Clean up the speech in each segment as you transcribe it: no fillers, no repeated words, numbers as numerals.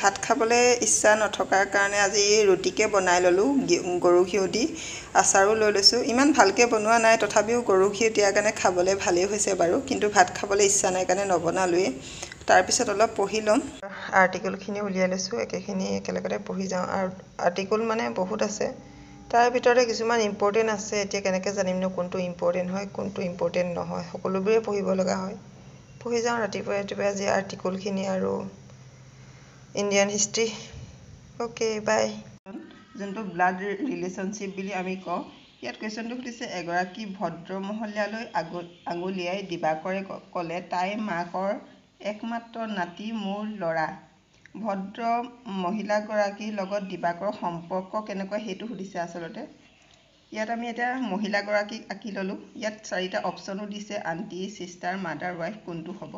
ভাত খাবলৈ ইচ্ছা নথকাৰ কাৰণে আজি ৰুটিকে বনাই ল'লোঁ গৰু ঘিউ দি আচাৰো লৈ লৈছোঁ ইমান ভালকৈ বনোৱা নাই তথাপিও গৰু ঘিউ দিয়াৰ কাৰণে খাবলৈ ভালেই হৈছে বাৰু কিন্তু ভাত খাবলৈ ইচ্ছা নাই কাৰণে নবনালোৱেই তাৰপিছত অলপ পঢ়ি ল'ম আৰ্টিকলখিনি উলিয়াই লৈছোঁ একেখিনি একেলগতে পঢ়ি যাওঁ আৰু আৰ্টিকল মানে বহুত আছে তাৰ ভিতৰতে কিছুমান ইম্পৰ্টেণ্ট আছে এতিয়া কেনেকৈ জানিমনো কোনটো ইম্পৰ্টেণ্ট হয় কোনটো ইম্পৰ্টেণ্ট নহয় সকলোবোৰেই পঢ়িব লগা হয় পঢ়ি যাওঁ ৰাতিপুৱা আজি আৰ্টিকলখিনি আৰু ইণ্ডিয়ান হিষ্ট্ৰী ওকে বাই যোনটো ব্লাড ৰিলেশ্যনশ্বিপ বুলি আমি কওঁ ইয়াত কুৱেশ্যনটো সুধিছে এগৰাকী ভদ্ৰমহলীয়ালৈ আঙুলিয়াই দিবাকৰে ক'লে তাই মাকৰ একমাত্ৰ নাতি মোৰ ল'ৰা ভদ্ৰ মহিলাগৰাকীৰ লগত দিবাকৰ সম্পৰ্ক কেনেকুৱা সেইটো সুধিছে আচলতে ইয়াত আমি এতিয়া মহিলাগৰাকীক আঁকি ল'লোঁ ইয়াত 4টা অপশ্যনো দিছে আণ্টি ছিষ্টাৰ মাদাৰ ৱাইফ কোনটো হ'ব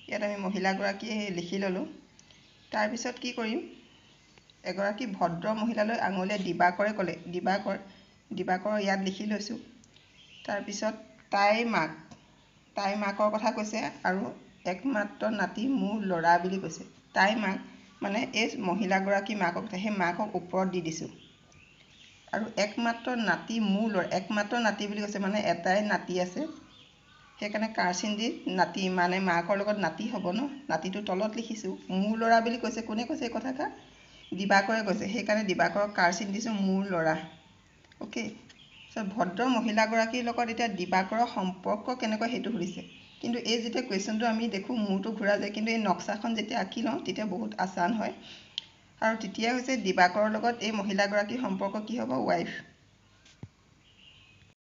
ইয়াত আমি মহিলাগৰাকী লিখি ল'লোঁ তাৰপিছত কি কৰিম এগৰাকী ভদ্ৰ মহিলালৈ আঙুলিয়াই দিবাকৰে ক'লে দিবাকৰ ইয়াত লিখি লৈছোঁ তাৰপিছত তাই মাকৰ কথা কৈছে আৰু একমাত্ৰ নাতি মোৰ ল'ৰা বুলি কৈছে তাই মাক মানে এই মহিলাগৰাকী মাকক সেই মাকক ওপৰত দি দিছোঁ আৰু একমাত্ৰ নাতি মোৰ ল'ৰা একমাত্ৰ নাতি বুলি কৈছে মানে এটাই নাতি আছে সেইকাৰণে কাৰচিন দি নাতি মানে মাকৰ লগত নাতি হ'ব ন নাতিটো তলত লিখিছোঁ মোৰ ল'ৰা বুলি কৈছে কোনে কৈছে এই কথাষাৰ দিবাকৰে কৈছে সেইকাৰণে দিবাকৰক কাৰচিন দিছোঁ মোৰ ল'ৰা অ'কে ভদ্ৰ মহিলাগৰাকীৰ লগত এতিয়া দিবাকৰৰ সম্পৰ্ক কেনেকুৱা সেইটো সুধিছে কিন্তু এই যেতিয়া কুৱেশ্যনটো আমি দেখোঁ মূৰটো ঘূৰা যায় কিন্তু এই নক্সাখন যেতিয়া আঁকি লওঁ তেতিয়া বহুত আচান হয় আৰু তেতিয়া হৈছে দিবাকৰৰ লগত এই মহিলাগৰাকীৰ সম্পৰ্ক কি হ'ব ৱাইফ